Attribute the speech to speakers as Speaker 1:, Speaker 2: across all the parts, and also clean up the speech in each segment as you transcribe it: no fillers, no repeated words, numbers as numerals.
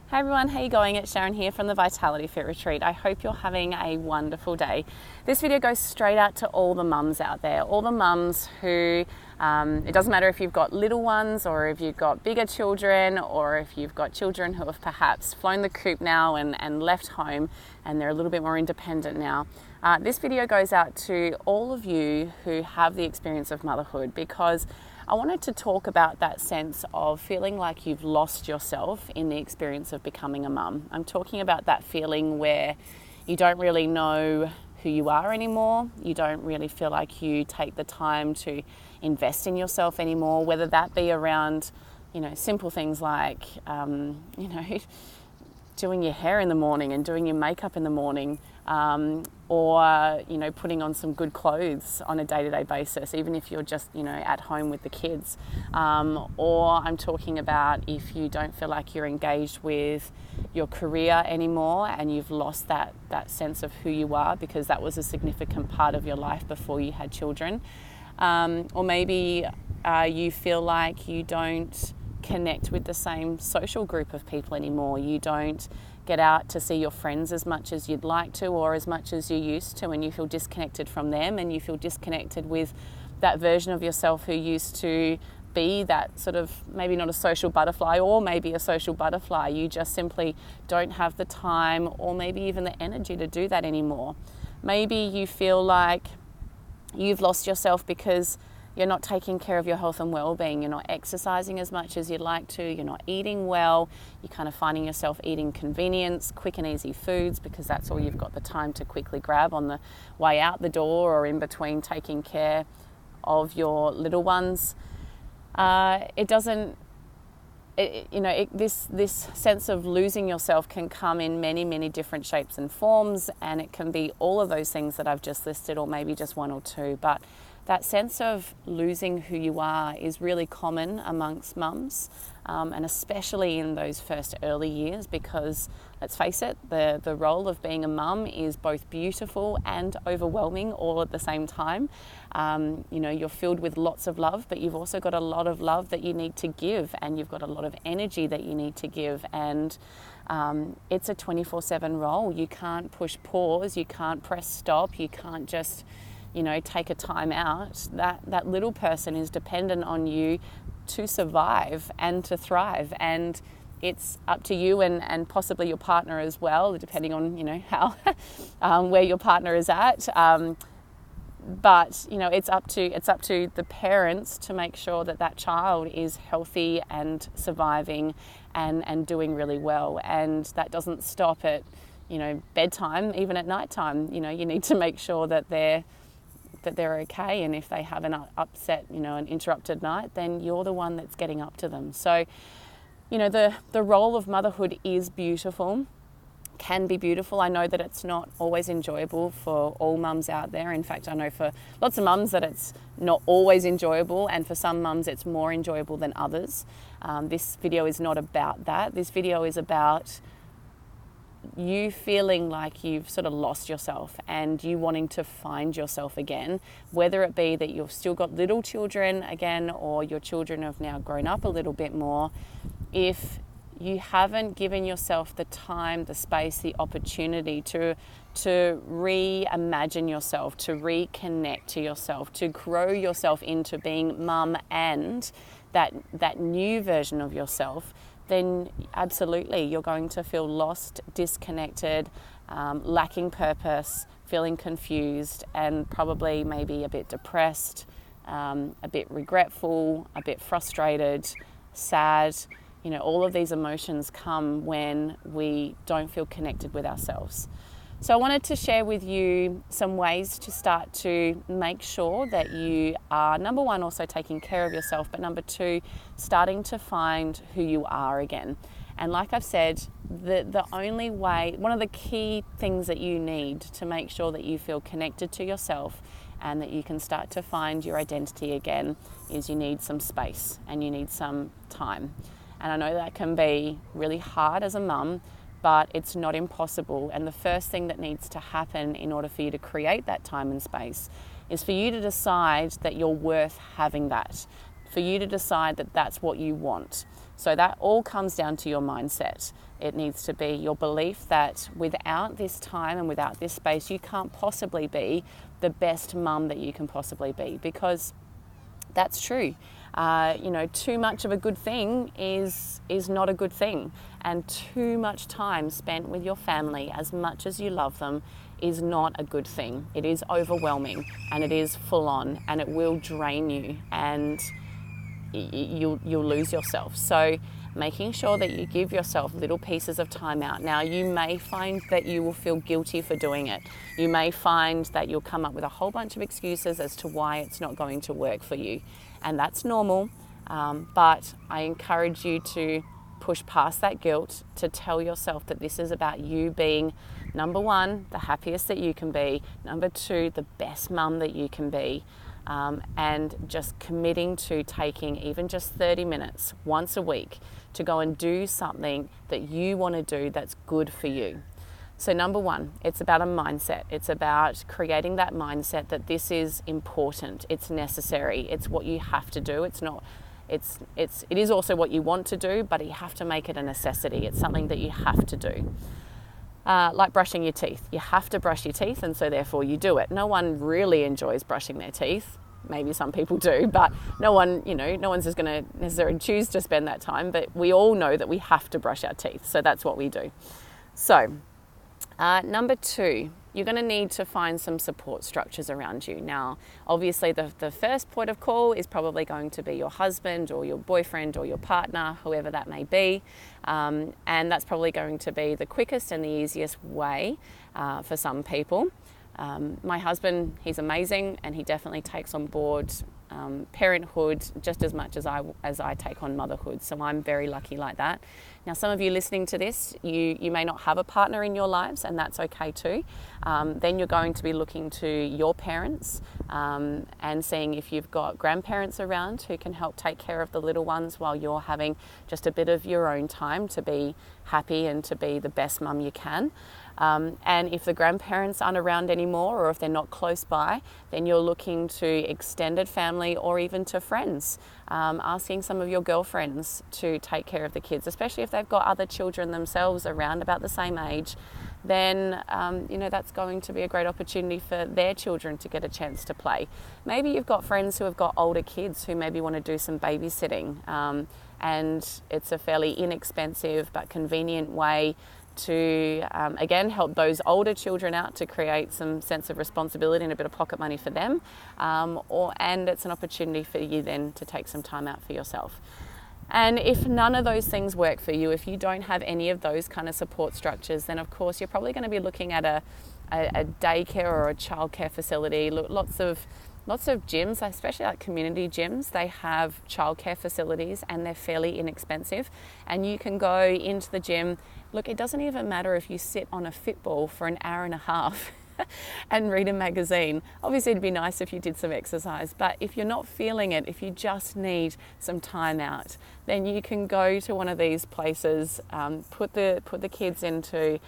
Speaker 1: Hi everyone, how you going? It's Sharon here from the Vitality Fit Retreat. I hope you're having a wonderful day. This video goes straight out to all the mums out there, all the mums who, it doesn't matter if you've got little ones or if you've got bigger children or if you've got children who have perhaps flown the coop now and left home and they're a little bit more independent now. This video goes out to all of you who have the experience of motherhood, because I wanted to talk about that sense of feeling like you've lost yourself in the experience of becoming a mum. I'm talking about that feeling where you don't really know who you are anymore. You don't really feel like you take the time to invest in yourself anymore, whether that be around, simple things like, doing your hair in the morning and doing your makeup in the morning, or putting on some good clothes on a day-to-day basis, even if you're just at home with the kids, or I'm talking about if you don't feel like you're engaged with your career anymore and you've lost that sense of who you are, because that was a significant part of your life before you had children, or maybe you feel like you don't connect with the same social group of people anymore. You don't get out to see your friends as much as you'd like to or as much as you used to, and you feel disconnected from them, and you feel disconnected with that version of yourself who used to be that sort of, maybe not a social butterfly, or maybe a social butterfly. You just simply don't have the time or maybe even the energy to do that anymore. Maybe you feel like you've lost yourself because you're not taking care of your health and well-being. You're not exercising as much as you'd like to. You're not eating well. You're kind of finding yourself eating convenience, quick and easy foods, because that's all you've got the time to quickly grab on the way out the door or in between taking care of your little ones. This sense of losing yourself can come in many, many different shapes and forms, and it can be all of those things that I've just listed, or maybe just one or two. But that sense of losing who you are is really common amongst mums, and especially in those first early years, because let's face it, the role of being a mum is both beautiful and overwhelming all at the same time. You're filled with lots of love, but you've also got a lot of love that you need to give, and you've got a lot of energy that you need to give, and it's a 24/7 role. You can't push pause, you can't press stop, you can't just take a time out. That little person is dependent on you to survive and to thrive, and it's up to you and possibly your partner as well, depending on how where your partner is at. But it's up to the parents to make sure that child is healthy and surviving and doing really well, and that doesn't stop at bedtime. Even at nighttime, you need to make sure that they're okay, and if they have an upset, an interrupted night, then you're the one that's getting up to them. So, the role of motherhood is beautiful, can be beautiful. I know that it's not always enjoyable for all mums out there. In fact, I know for lots of mums that it's not always enjoyable, and for some mums it's more enjoyable than others. This video is not about that. This video is about you feeling like you've sort of lost yourself and you wanting to find yourself again, whether it be that you've still got little children again, or your children have now grown up a little bit more. If you haven't given yourself the time, the space, the opportunity to reimagine yourself, to reconnect to yourself, to grow yourself into being mum and that new version of yourself, then absolutely you're going to feel lost, disconnected, lacking purpose, feeling confused, and probably maybe a bit depressed, a bit regretful, a bit frustrated, sad. All of these emotions come when we don't feel connected with ourselves. So I wanted to share with you some ways to start to make sure that you are, number one, also taking care of yourself, but number two, starting to find who you are again. And like I've said, the only way, one of the key things that you need to make sure that you feel connected to yourself and that you can start to find your identity again is you need some space and you need some time. And I know that can be really hard as a mum, but it's not impossible. And the first thing that needs to happen in order for you to create that time and space is for you to decide that you're worth having that, for you to decide that that's what you want, So that all comes down to your mindset. It needs to be your belief that without this time and without this space, you can't possibly be the best mum that you can possibly be, because that's true. Too much of a good thing is not a good thing, and too much time spent with your family, as much as you love them, is not a good thing. It is overwhelming, and it is full on, and it will drain you, and you'll lose yourself. So making sure that you give yourself little pieces of time out. Now, you may find that you will feel guilty for doing it. You may find that you'll come up with a whole bunch of excuses as to why it's not going to work for you. And that's normal, but I encourage you to push past that guilt, to tell yourself that this is about you being, number one, the happiest that you can be, number two, the best mum that you can be. And just committing to taking even just 30 minutes once a week to go and do something that you want to do that's good for you. So number one, it's about a mindset. It's about creating that mindset that this is important, it's necessary, it's what you have to do. It is also what you want to do, but you have to make it a necessity. It's something that you have to do. Like brushing your teeth. You have to brush your teeth, and so therefore you do it. No one really enjoys brushing their teeth. Maybe some people do, but no one's just going to necessarily choose to spend that time, but we all know that we have to brush our teeth, so that's what we do. So, number two, you're going to need to find some support structures around you. Now, obviously the first point of call is probably going to be your husband or your boyfriend or your partner, whoever that may be. And that's probably going to be the quickest and the easiest way for some people. My husband, he's amazing, and he definitely takes on board parenthood just as much as I take on motherhood. So I'm very lucky like that. Now, some of you listening to this, you may not have a partner in your lives, and that's okay too. Then you're going to be looking to your parents and seeing if you've got grandparents around who can help take care of the little ones while you're having just a bit of your own time to be happy and to be the best mum you can. And if the grandparents aren't around anymore, or if they're not close by, then you're looking to extended family or even to friends, asking some of your girlfriends to take care of the kids, especially if they've got other children themselves around about the same age. Then that's going to be a great opportunity for their children to get a chance to play. Maybe you've got friends who have got older kids who maybe want to do some babysitting, and it's a fairly inexpensive but convenient way to, again, help those older children out to create some sense of responsibility and a bit of pocket money for them. And it's an opportunity for you then to take some time out for yourself. And if none of those things work for you, if you don't have any of those kind of support structures, then of course you're probably going to be looking at a daycare or a childcare facility. Lots of gyms, especially like community gyms, they have childcare facilities and they're fairly inexpensive. And you can go into the gym. Look, it doesn't even matter if you sit on a Fitball for an hour and a half and read a magazine. Obviously, it'd be nice if you did some exercise, but if you're not feeling it, if you just need some time out, then you can go to one of these places, put the kids into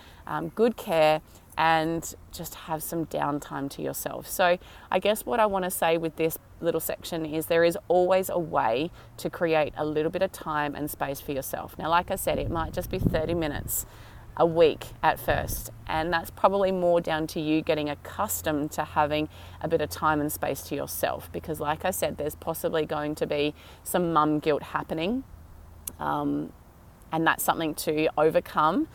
Speaker 1: good care, and just have some downtime to yourself. So I guess what I want to say with this little section is there is always a way to create a little bit of time and space for yourself. Now, like I said, it might just be 30 minutes a week at first, and that's probably more down to you getting accustomed to having a bit of time and space to yourself, because like I said, there's possibly going to be some mum guilt happening, and that's something to overcome.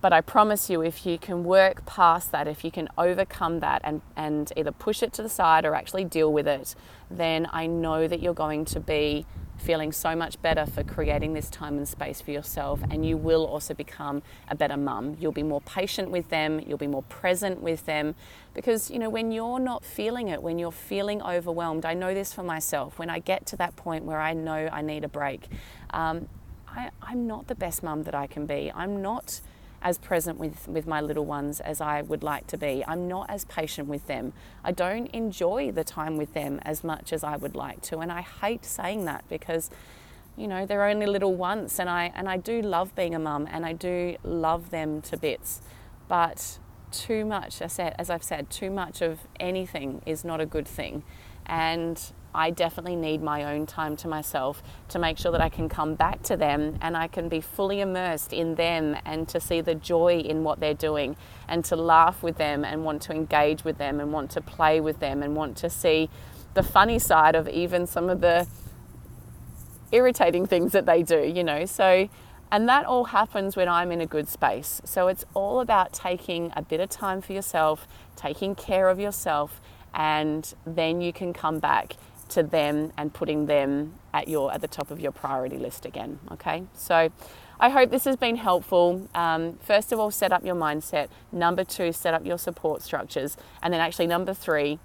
Speaker 1: But I promise you, if you can work past that, if you can overcome that and either push it to the side or actually deal with it, then I know that you're going to be feeling so much better for creating this time and space for yourself, and you will also become a better mum. You'll be more patient with them, you'll be more present with them, because when you're not feeling it, when you're feeling overwhelmed, I know this for myself, when I get to that point where I know I need a break, I'm not the best mum that I can be. I'm not as present with my little ones as I would like to be. I'm not as patient with them. I don't enjoy the time with them as much as I would like to, and I hate saying that because they're only little once, and I do love being a mum, and I do love them to bits, but too much, as I've said, too much of anything is not a good thing. And I definitely need my own time to myself to make sure that I can come back to them and I can be fully immersed in them and to see the joy in what they're doing and to laugh with them and want to engage with them and want to play with them and want to see the funny side of even some of the irritating things that they do, you know. So, and that all happens when I'm in a good space. So it's all about taking a bit of time for yourself, taking care of yourself, and then you can come back to them and putting them at the top of your priority list again. Okay, so I hope this has been helpful. First of all, set up your mindset. Number 2, set up your support structures. And then actually number 3,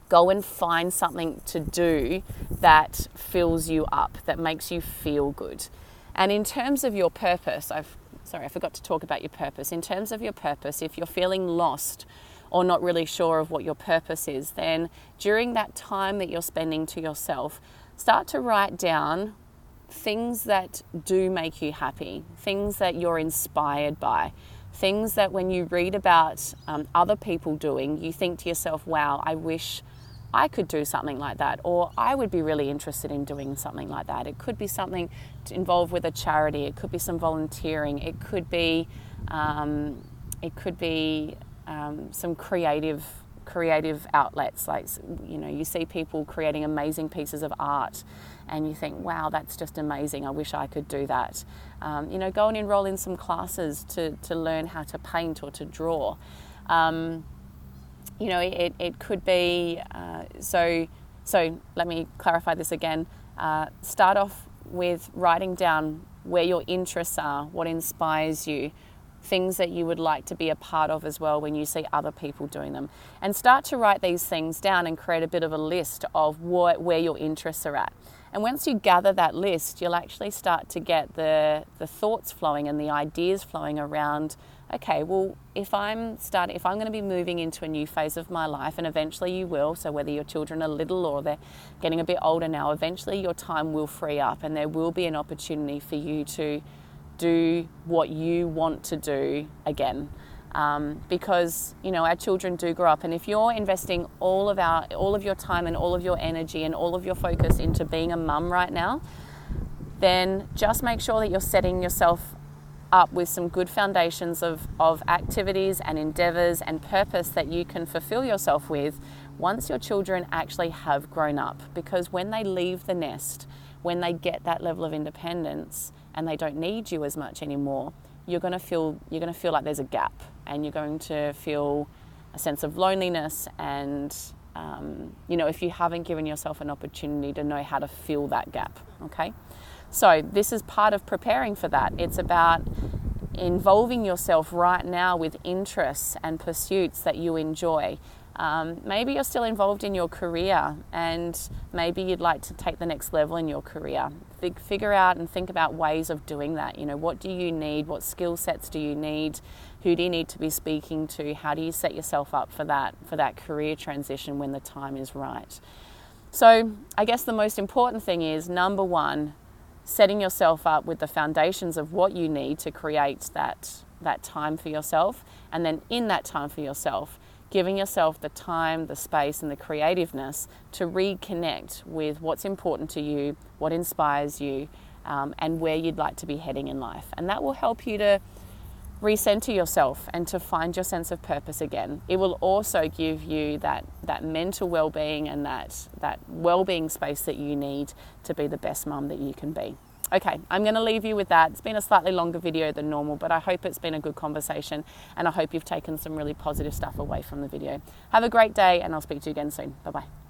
Speaker 1: go and find something to do that fills you up, that makes you feel good. And in terms of your purpose, I forgot to talk about your purpose. In terms of your purpose, if you're feeling lost or not really sure of what your purpose is, then during that time that you're spending to yourself, start to write down things that do make you happy, things that you're inspired by, things that when you read about other people doing, you think to yourself, wow, I wish I could do something like that, or I would be really interested in doing something like that. It could be something involved with a charity, it could be some volunteering, it could be some creative outlets, like, you know, you see people creating amazing pieces of art and you think, wow, that's just amazing, I wish I could do that. You know, go and enroll in some classes to learn how to paint or to draw. You know, it could be, so let me clarify this again. Start off with writing down where your interests are, what inspires you, things that you would like to be a part of as well when you see other people doing them. And start to write these things down and create a bit of a list of where your interests are at. And once you gather that list, you'll actually start to get the thoughts flowing and the ideas flowing around, okay, well, if I'm going to be moving into a new phase of my life, and eventually you will, so whether your children are little or they're getting a bit older now, eventually your time will free up and there will be an opportunity for you to do what you want to do again. Because, you know, our children do grow up, and if you're investing all of your time and all of your energy and all of your focus into being a mum right now, then just make sure that you're setting yourself up with some good foundations of activities and endeavors and purpose that you can fulfill yourself with once your children actually have grown up. Because when they leave the nest, when they get that level of independence and they don't need you as much anymore, you're going to feel like there's a gap, and you're going to feel a sense of loneliness. And you know, if you haven't given yourself an opportunity to know how to fill that gap, okay? So this is part of preparing for that. It's about involving yourself right now with interests and pursuits that you enjoy. Maybe you're still involved in your career and maybe you'd like to take the next level in your career. Figure out and think about ways of doing that. You know, what do you need? What skill sets do you need? Who do you need to be speaking to? How do you set yourself up for that career transition when the time is right? So I guess the most important thing is, number 1, setting yourself up with the foundations of what you need to create that time for yourself. And then in that time for yourself, giving yourself the time, the space, and the creativeness to reconnect with what's important to you, what inspires you, and where you'd like to be heading in life. And that will help you to recenter yourself and to find your sense of purpose again. It will also give you that mental well-being and that well-being space that you need to be the best mum that you can be. Okay, I'm going to leave you with that. It's been a slightly longer video than normal, but I hope it's been a good conversation, and I hope you've taken some really positive stuff away from the video. Have a great day, and I'll speak to you again soon. Bye-bye.